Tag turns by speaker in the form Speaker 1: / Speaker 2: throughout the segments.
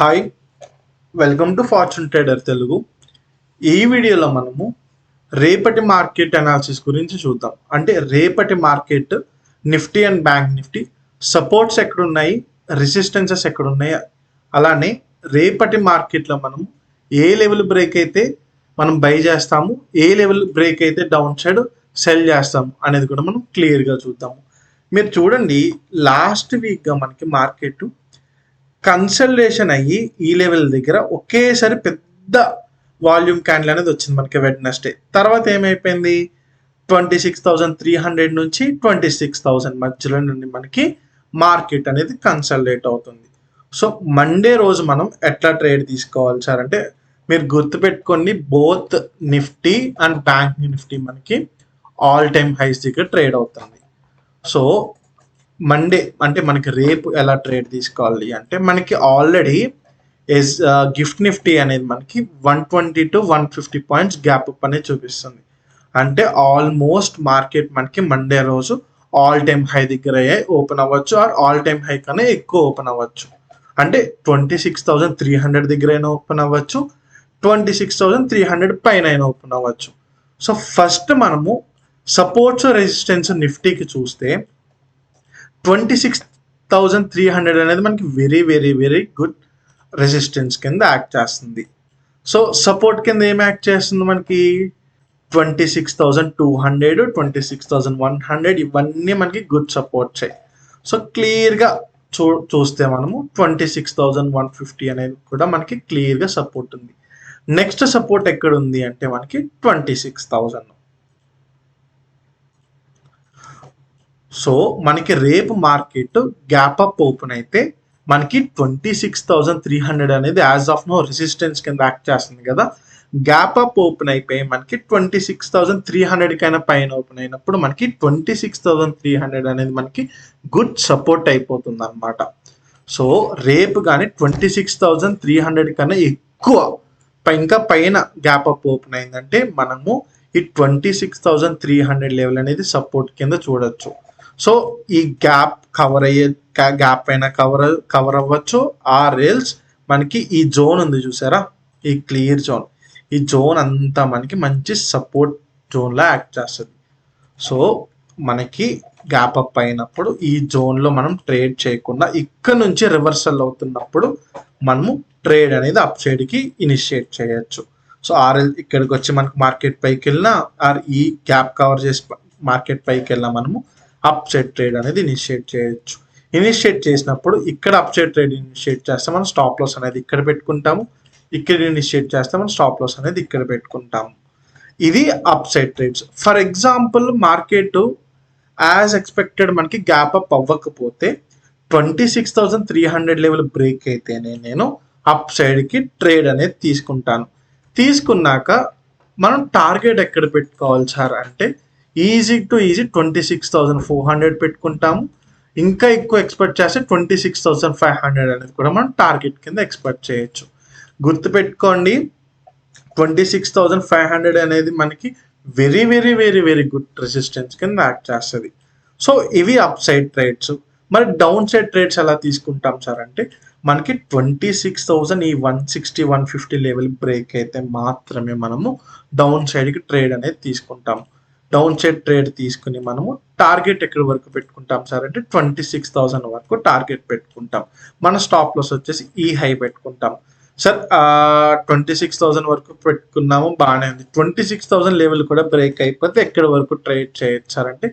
Speaker 1: Hi, welcome to fortune trader Telugu. ఈ వీడియోలో మనము రేపటి మార్కెట్ అనాలిసిస్ గురించి చూద్దాం. అంటే రేపటి market Nifty and bank Nifty supports ఎక్కడున్నాయి, రెసిస్టెన్సెస్ ఎక్కడున్నాయి, అలానే రేపటి మార్కెట్లో మనము ఏ లెవెల్ బ్రేక్ అయితే మనం బై చేస్తాము, ఏ లెవెల్ బ్రేక్ అయితే డౌన్ సైడ్ సెల్ చేస్తాము అనేది కూడా మనం క్లియర్గా చూద్దాము. మీరు చూడండి, లాస్ట్ వీక్గా మనకి మార్కెట్ కన్సల్టేషన్ అయ్యి ఈ లెవెల్ దగ్గర ఒకేసారి పెద్ద వాల్యూమ్ క్యాండిల్ అనేది వచ్చింది మనకి వెడ్నెస్డే. తర్వాత ఏమైపోయింది, 26,300 నుంచి 26,000 మధ్యలో నుండి మనకి మార్కెట్ అనేది కన్సల్టేట్ అవుతుంది. సో మండే రోజు మనం ఎట్లా ట్రేడ్ తీసుకోవాలి సార్ అంటే, మీరు గుర్తుపెట్టుకోండి, both Nifty and bank Nifty మనకి ఆల్ టైమ్ హైస్ దగ్గర ట్రేడ్ అవుతుంది. సో మండే అంటే మనకి రేపు ఎలా ట్రేడ్ తీసుకోవాలి అంటే, మనకి ఆల్రెడీ గిఫ్ట్ నిఫ్టీ అనేది మనకి 120 to 150 పాయింట్స్ గ్యాప్ అప్ అనేది చూపిస్తుంది. అంటే ఆల్మోస్ట్ మార్కెట్ మనకి మండే రోజు ఆల్ టైమ్ హై దగ్గర ఓపెన్ అవ్వచ్చు, ఆర్ ఆల్ టైమ్ హై కన్నా ఎక్కువ ఓపెన్ అవ్వచ్చు. అంటే 26,300 దగ్గర అయినా ఓపెన్ అవ్వచ్చు, 26,300 పైన అయినా ఓపెన్ అవ్వచ్చు. సో ఫస్ట్ మనము సపోర్ట్స్ రెసిస్టెన్స్ నిఫ్టీకి చూస్తే 26,300 అనేది మనకి very very very good resistance కింద యాక్ట్ చేస్తుంది. సో సపోర్ట్ కింద ఏం యాక్ట్ చేస్తుంది మనకి, 26,200, 26,100 ఇవన్నీ మనకి గుడ్ సపోర్ట్స్. సో క్లియర్గా చూస్తే మనము 26,150 అనేది కూడా మనకి క్లియర్గా సపోర్ట్ ఉంది. నెక్స్ట్ సపోర్ట్ ఎక్కడ ఉంది అంటే మనకి 26,000. సో మనకి రేపు మార్కెట్ గ్యాప్ అప్ ఓపెన్ అయితే మనకి 26,300 అనేది యాజ్ ఆఫ్ నో రెసిస్టెన్స్ కింద యాక్ట్ చేస్తుంది కదా. గ్యాప్ అప్ ఓపెన్ అయిపోయి మనకి 26,300 కైనా పైన ఓపెన్ అయినప్పుడు మనకి 26,300 అనేది మనకి గుడ్ సపోర్ట్ అయిపోతుంది అనమాట. సో రేపు కానీ 26,300 కన్నా ఎక్కువ ఇంకా పైన గ్యాప్ అప్ ఓపెన్ అయిందంటే మనము ఈ 26,300 లెవెల్ అనేది సపోర్ట్ కింద చూడొచ్చు. సో ఈ గ్యాప్ కవర్ అయ్యే గ్యాప్ అయినా కవర్ అవ్వచ్చు, ఆ రేల్స్ మనకి ఈ జోన్ ఉంది చూసారా, ఈ క్లియర్ జోన్, ఈ జోన్ అంతా మనకి మంచి సపోర్ట్ జోన్లా యాక్ట్ చేస్తుంది. సో మనకి గ్యాప్ అప్ అయినప్పుడు ఈ జోన్లో మనం ట్రేడ్ చేయకుండా ఇక్కడ నుంచి రివర్సల్ అవుతున్నప్పుడు మనము ట్రేడ్ అనేది అప్ సైడ్కి ఇనిషియేట్ చేయొచ్చు. సో ఆర్ఎల్ ఇక్కడికి వచ్చి మనకు మార్కెట్ పైకి వెళ్ళినా, ఆర్ ఈ గ్యాప్ కవర్ చేసి మార్కెట్ పైకి వెళ్ళినా మనము అప్ సైడ్ ట్రేడ్ అనేది ఇనిషియేట్ చేయొచ్చు. ఇనిషియేట్ చేసినప్పుడు ఇక్కడ అప్ సైడ్ ట్రేడ్ ఇనిషియేట్ చేస్తే మనం స్టాప్ లాస్ అనేది ఇక్కడ పెట్టుకుంటాము, ఇక్కడ ఇనిషియేట్ చేస్తే మనం స్టాప్ లాస్ అనేది ఇక్కడ పెట్టుకుంటాము. ఇది up side trades. For example market as expected మనకి గ్యాప్ అప్ అవ్వకపోతే 26,300 లెవెల్ బ్రేక్ అయితేనే నేను అప్ సైడ్కి ట్రేడ్ అనేది తీసుకున్నాక మనం టార్గెట్ ఎక్కడ పెట్టుకోవాలి సార్ అంటే, ఈజీ టు ఈజీ 26,400 పెట్టుకుంటాము. ఇంకా ఎక్కువ ఎక్స్పెక్ట్ చేస్తే 26,500 అనేది కూడా మనం టార్గెట్ కింద ఎక్స్పెక్ట్ చేయొచ్చు. గుర్తుపెట్టుకోండి, 26,500 అనేది మనకి very very very very good resistance కింద యాక్ట్ చేస్తుంది. సో ఇవి అప్ సైడ్ ట్రేడ్స్. మరి డౌన్ సైడ్ ట్రేడ్స్ ఎలా తీసుకుంటాం సార్ అంటే, మనకి 26,000 ఈ 160, 150 లెవెల్ బ్రేక్ అయితే మాత్రమే మనము డౌన్ సైడ్కి ట్రేడ్ అనేది తీసుకుంటాము. డౌన్ సైడ్ ట్రేడ్ తీసుకుని మనము టార్గెట్ ఎక్కడి వరకు పెట్టుకుంటాం సార్ అంటే 26,000 వరకు టార్గెట్ పెట్టుకుంటాం. మన స్టాప్ లాస్ వచ్చేసి ఈ హై పెట్టుకుంటాం. సార్ 26,000 వరకు పెట్టుకున్నాము, బాగానే ఉంది. 26,000 లెవెల్ కూడా బ్రేక్ అయిపోతే ఎక్కడి వరకు ట్రేడ్ చేయొచ్చు సార్ అంటే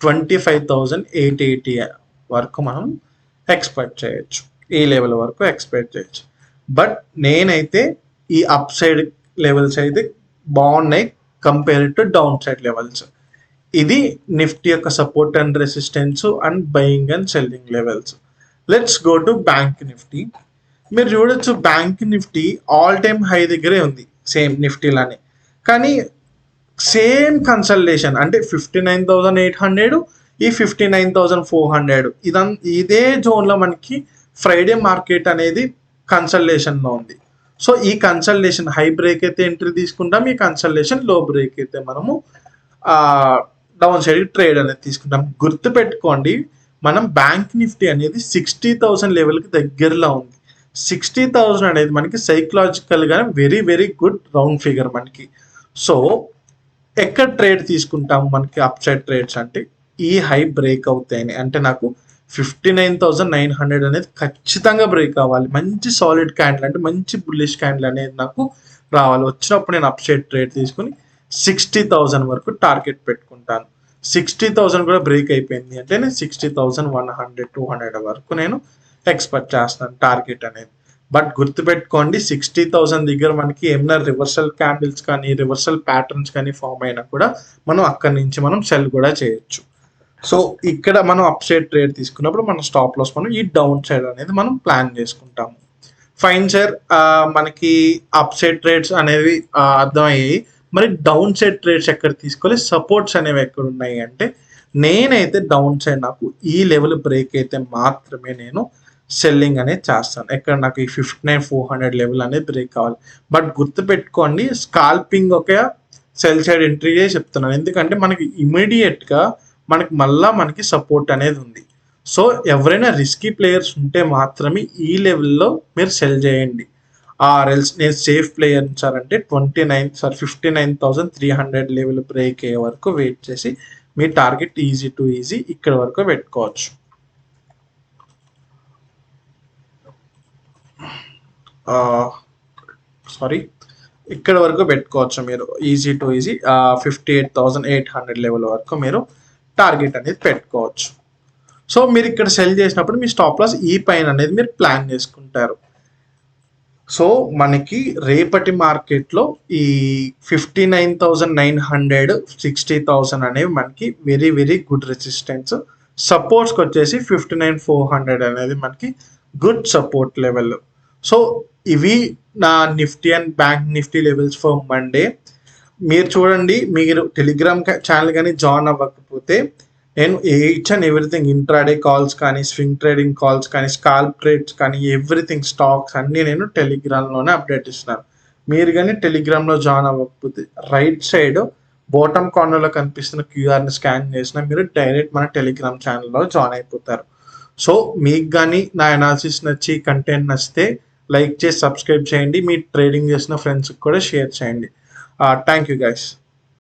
Speaker 1: 25,880 వరకు మనం ఎక్స్పెక్ట్ చేయొచ్చు, ఈ లెవెల్ వరకు ఎక్స్పెక్ట్ చేయొచ్చు. బట్ నేనైతే ఈ అప్ సైడ్ లెవెల్స్ అయితే బాగున్నాయి compare to down side levels. ఇది నిఫ్టీ యొక్క support and resistance and buying and selling levels. Let's go to bank Nifty. మీరు చూడొచ్చు, bank Nifty all time high దగ్గరే ఉంది, సేమ్ నిఫ్టీలానే. కానీ సేమ్ కన్సల్టేషన్ అంటే 59,800, ఈ 59,400 ఇదే జోన్లో మనకి ఫ్రైడే మార్కెట్ అనేది కన్సల్టేషన్లో ఉంది. సో ఈ కన్సల్టేషన్ హై బ్రేక్ అయితే ఎంట్రీ తీసుకుంటాం, ఈ కన్సల్టేషన్ లో బ్రేక్ అయితే మనము డౌన్ సైడ్ ట్రేడ్ అనేది తీసుకుంటాం. గుర్తుపెట్టుకోండి, మనం బ్యాంక్ నిఫ్టీ అనేది 60,000 లెవెల్కి దగ్గరలో ఉంది. 60,000 అనేది మనకి సైకలాజికల్గా very very good round figure మనకి. సో ఎక్కడ ట్రేడ్ తీసుకుంటాము మనకి అప్ సైడ్ ట్రేడ్స్ అంటే ఈ హై బ్రేక్ అవుతాయని, అంటే నాకు 59,900 అనేది ఖచ్చితంగా బ్రేక్ అవ్వాలి. మంచి సాలిడ్ క్యాండిల్ అంటే మంచి బుల్లిష్ క్యాండిల్ అనేది నాకు రావాలి. వచ్చినప్పుడు నేను అప్ సైడ్ ట్రేడ్ తీసుకుని 60,000 వరకు టార్గెట్ పెట్టుకుంటాను. 60,000 కూడా బ్రేక్ అయిపోయింది అంటే నేను 60,100 200 వరకు నేను ఎక్స్పెక్ట్ చేస్తాను టార్గెట్ అనేది. బట్ గుర్తుపెట్టుకోండి 60,000 దగ్గర మనకి ఏమైనా రివర్సల్ క్యాండిల్స్ కానీ రివర్సల్ ప్యాటర్న్స్ కానీ ఫామ్ అయినా కూడా మనం అక్కడి నుంచి మనం సెల్ కూడా చేయొచ్చు. సో ఇక్కడ మనం అప్ సైడ్ ట్రేడ్ తీసుకున్నప్పుడు మన స్టాప్ లాస్ మనం ఈ డౌన్ సైడ్ అనేది మనం ప్లాన్ చేసుకుంటాము. ఫైన్ సార్, మనకి అప్ సైడ్ ట్రేడ్స్ అనేవి అర్థమయ్యాయి. మరి డౌన్ సైడ్ ట్రేడ్స్ ఎక్కడ తీసుకోవాలి, సపోర్ట్స్ అనేవి ఎక్కడ ఉన్నాయి అంటే నేనైతే డౌన్ సైడ్ నాకు ఈ లెవెల్ బ్రేక్ అయితే మాత్రమే నేను సెల్లింగ్ అనేది చేస్తాను. ఎక్కడ నాకు ఈ 59,400 లెవెల్ అనేది బ్రేక్ కావాలి. బట్ గుర్తుపెట్టుకోండి స్కాల్పింగ్ ఒక సెల్ సైడ్ ఎంట్రీ చెప్తున్నాను, ఎందుకంటే మనకి ఇమీడియట్గా మనకి సపోర్ట్ అనేది ఉంది. సో ఎవరైనా రిస్కీ ప్లేయర్స్ ఉంటే మాత్రమే ఈ లెవెల్లో మీరు సెల్ చేయండి. ఆర్ఎల్స్ నేను సేఫ్ ప్లేయర్ సార్ అంటే 59,300 లెవెల్ బ్రేక్ అయ్యే వరకు వెయిట్ చేసి మీ టార్గెట్ ఈజీ టు ఈజీ ఇక్కడ వరకు పెట్టుకోవచ్చు. ఇక్కడ వరకు పెట్టుకోవచ్చు మీరు ఈజీ టు ఈజీ 58,800 లెవెల్ వరకు మీరు టార్గెట్ అనేది పెట్టుకోవచ్చు. సో మీరు ఇక్కడ సెల్ చేసినప్పుడు మీ స్టాప్ లాస్ ఈ పైన అనేది మీరు ప్లాన్ చేసుకుంటారు. సో మనకి రేపటి మార్కెట్లో ఈ 59,900 60,000 అనేవి మనకి వెరీ వెరీ గుడ్ రెసిస్టెన్స్. సపోర్ట్స్కి వచ్చేసి 59,400 అనేది మనకి గుడ్ సపోర్ట్ లెవెల్. సో ఇవి నా Nifty and bank Nifty levels for Monday. మీరు చూడండి, మీరు టెలిగ్రామ్ ఛానల్ కానీ జాయిన్ అవ్వకపోతే నేను each and everything intraday calls కానీ స్వింగ్ ట్రేడింగ్ కాల్స్ కానీ స్కాల్ప్ ట్రేడ్స్ కానీ ఎవ్రీథింగ్ స్టాక్స్ అన్నీ నేను టెలిగ్రామ్లోనే అప్డేట్ ఇస్తున్నాను. మీరు కానీ టెలిగ్రామ్లో జాయిన్ అవ్వకపోతే రైట్ సైడ్ బాటమ్ కార్నర్లో కనిపిస్తున్న క్యూఆర్ని స్కాన్ చేసినా మీరు డైరెక్ట్ మన టెలిగ్రామ్ ఛానల్లో జాయిన్ అయిపోతారు. సో మీకు కానీ నా అనాలిసిస్ నచ్చి కంటెంట్ నచ్చితే లైక్ చేసి సబ్స్క్రైబ్ చేయండి. మీ ట్రేడింగ్ చేసిన ఫ్రెండ్స్కి కూడా షేర్ చేయండి. Thank you guys.